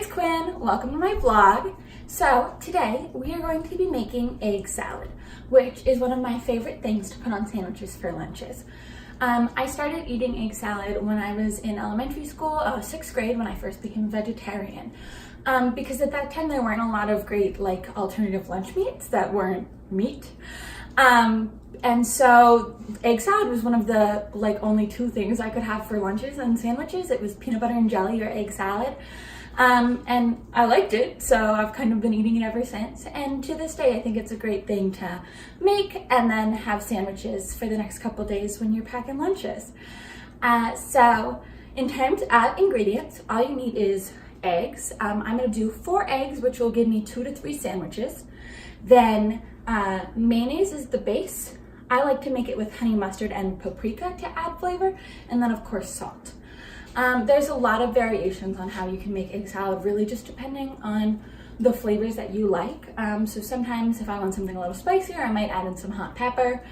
it's Quinn. Welcome to my vlog. So today we are going to be making egg salad, which is one of my favorite things to put on sandwiches for lunches. I started eating egg salad when I was in elementary school, 6th grade, when I first became vegetarian. Because at that time there weren't a lot of great alternative lunch meats that weren't meat. And so egg salad was one of the only two things I could have for lunches and sandwiches. It was peanut butter and jelly or egg salad. And I liked it, so I've kind of been eating it ever since. And to this day, I think it's a great thing to make and then have sandwiches for the next couple days when you're packing lunches. So in terms of ingredients, all you need is eggs. I'm gonna do 4 eggs, which will give me 2 to 3 sandwiches. Then mayonnaise is the base. I like to make it with honey mustard and paprika to add flavor, and then of course salt. There's a lot of variations on how you can make egg salad, really just depending on the flavors that you like. So sometimes if I want something a little spicier, I might add in some hot pepper.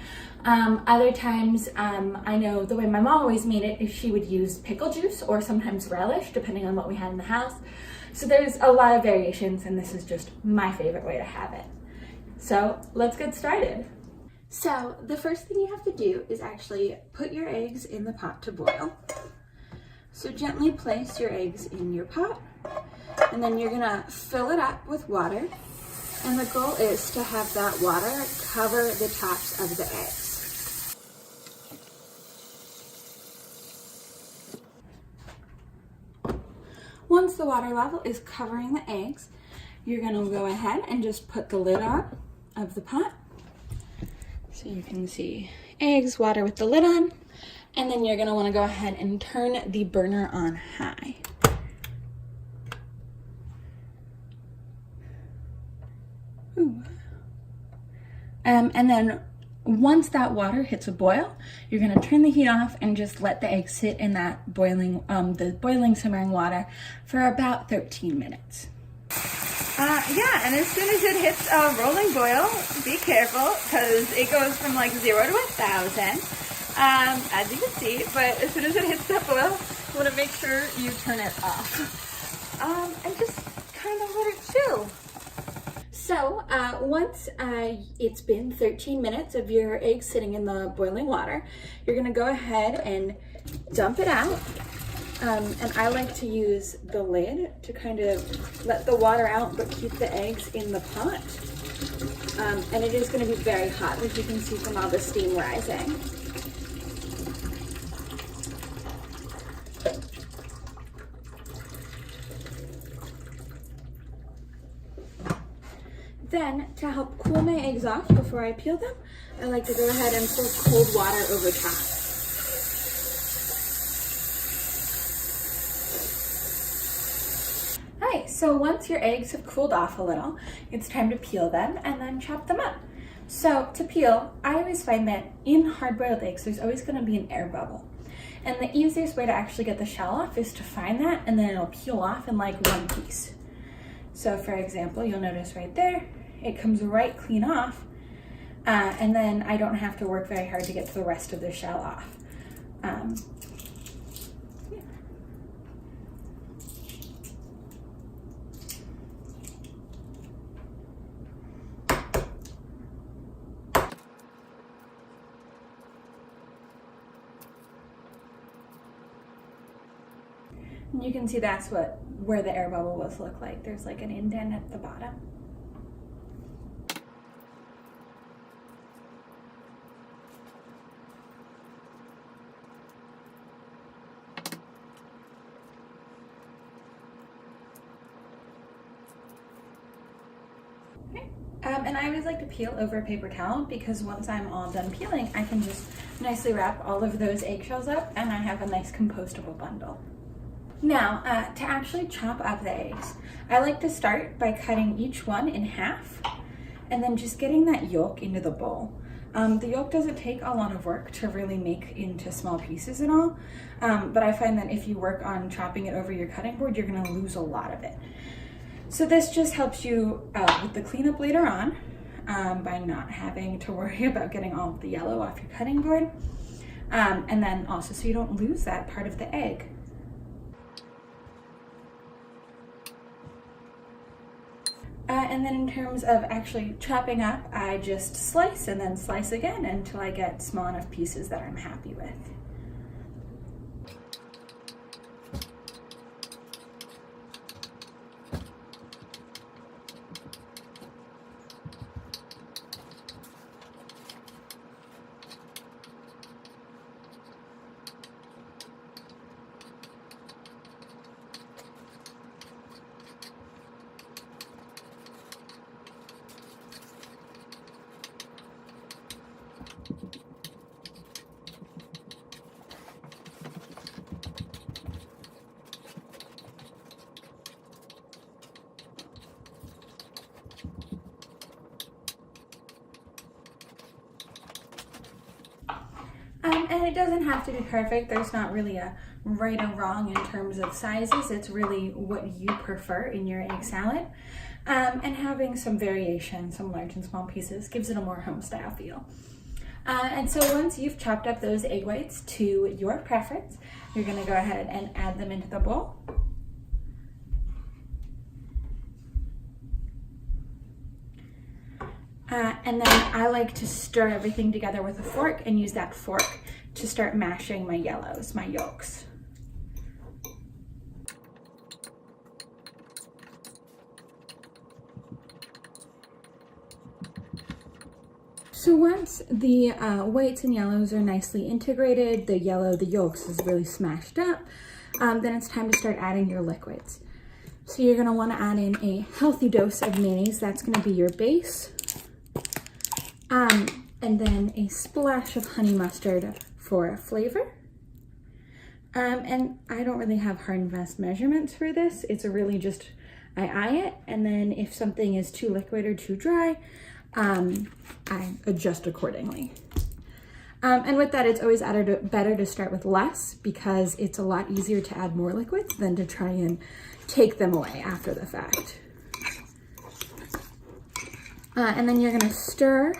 Other times, I know the way my mom always made it is she would use pickle juice or sometimes relish, depending on what we had in the house. So there's a lot of variations, and this is just my favorite way to have it. So let's get started. So the first thing you have to do is actually put your eggs in the pot to boil. So gently place your eggs in your pot, and then you're gonna fill it up with water. And the goal is to have that water cover the tops of the eggs. Once the water level is covering the eggs, you're gonna go ahead and just put the lid on of the pot. So you can see eggs, water with the lid on, and then you're gonna wanna go ahead and turn the burner on high. And then once that water hits a boil, you're gonna turn the heat off and just let the eggs sit in that boiling, simmering water for about 13 minutes. Yeah, and as soon as it hits a rolling boil, be careful because it goes from 0 to 1,000, as you can see. But as soon as it hits that boil, you want to make sure you turn it off and just kind of let it chill. So once it's been 13 minutes of your eggs sitting in the boiling water, you're gonna go ahead and dump it out. And I like to use the lid to kind of let the water out but keep the eggs in the pot. And it is going to be very hot, as you can see from all the steam rising. Then, to help cool my eggs off before I peel them, I like to go ahead and pour cold water over top. So once your eggs have cooled off a little, it's time to peel them and then chop them up. So to peel, I always find that in hard-boiled eggs, there's always going to be an air bubble. And the easiest way to actually get the shell off is to find that, and then it'll peel off in one piece. So for example, you'll notice right there, it comes right clean off, and then I don't have to work very hard to get the rest of the shell off. And you can see that's where the air bubble was look like. There's an indent at the bottom. Okay. And I always like to peel over a paper towel because once I'm all done peeling, I can just nicely wrap all of those eggshells up and I have a nice compostable bundle. Now, to actually chop up the eggs, I like to start by cutting each one in half and then just getting that yolk into the bowl. The yolk doesn't take a lot of work to really make into small pieces and all, but I find that if you work on chopping it over your cutting board, you're gonna lose a lot of it. So this just helps you with the cleanup later on by not having to worry about getting all of the yellow off your cutting board. And then also so you don't lose that part of the egg. And then in terms of actually chopping up, I just slice and then slice again until I get small enough pieces that I'm happy with. And it doesn't have to be perfect. There's not really a right or wrong in terms of sizes. It's really what you prefer in your egg salad. And having some variation, some large and small pieces, gives it a more home style feel. And so once you've chopped up those egg whites to your preference, you're gonna go ahead and add them into the bowl. And then I like to stir everything together with a fork and use that fork to start mashing my yellows, my yolks. So once the whites and yellows are nicely integrated, the yolks is really smashed up, then it's time to start adding your liquids. So you're gonna wanna add in a healthy dose of mayonnaise. That's gonna be your base. And then a splash of honey mustard for flavor. And I don't really have hard and fast measurements for this. It's a really just, I eye it, and then if something is too liquid or too dry, I adjust accordingly. And with that, it's always better to start with less because it's a lot easier to add more liquids than to try and take them away after the fact. And then you're gonna stir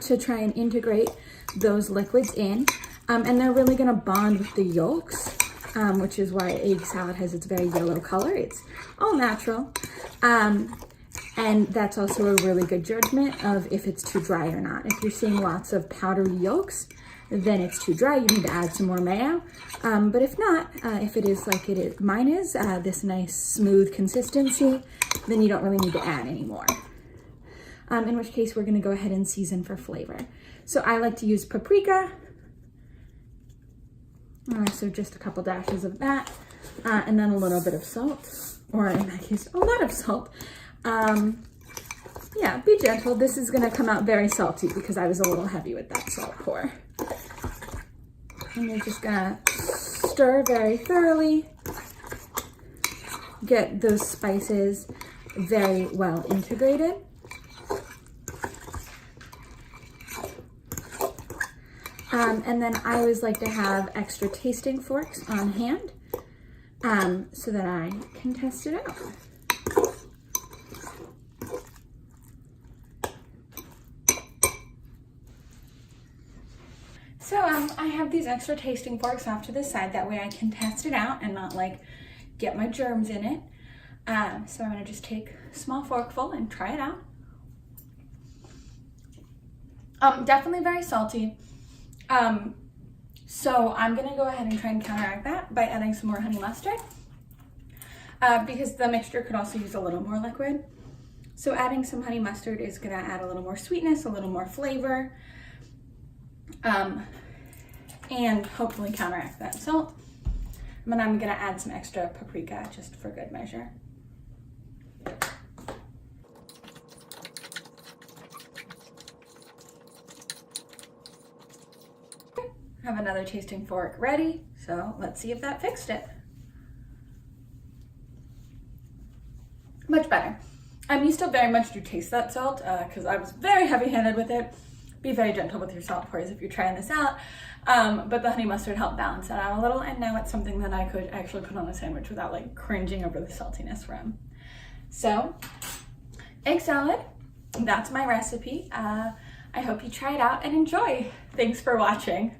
to try and integrate those liquids in. And they're really gonna bond with the yolks, which is why egg salad has its very yellow color. It's all natural. And that's also a really good judgment of if it's too dry or not. If you're seeing lots of powdery yolks, then it's too dry, you need to add some more mayo. But if not, if it is like mine is, this nice smooth consistency, then you don't really need to add any more. In which case we're gonna go ahead and season for flavor. So I like to use paprika. So just a couple dashes of that, and then a little bit of salt, or in that case, a lot of salt. Yeah, be gentle. This is gonna come out very salty because I was a little heavy with that salt pour. And you're just gonna stir very thoroughly, get those spices very well integrated. And then I always like to have extra tasting forks on hand so that I can test it out. So I have these extra tasting forks off to the side, that way I can test it out and not like get my germs in it. So I'm gonna just take a small forkful and try it out. Definitely very salty. So I'm gonna go ahead and try and counteract that by adding some more honey mustard because the mixture could also use a little more liquid. So adding some honey mustard is gonna add a little more sweetness, a little more flavor, and hopefully counteract that salt. And then I'm gonna add some extra paprika just for good measure. Have another tasting fork ready, so let's see if that fixed it. Much better. You still very much do taste that salt because I was very heavy-handed with it. Be very gentle with your salt pours if you're trying this out. But the honey mustard helped balance that out a little, and now it's something that I could actually put on a sandwich without like cringing over the saltiness from. So, egg salad, that's my recipe. I hope you try it out and enjoy. Thanks for watching.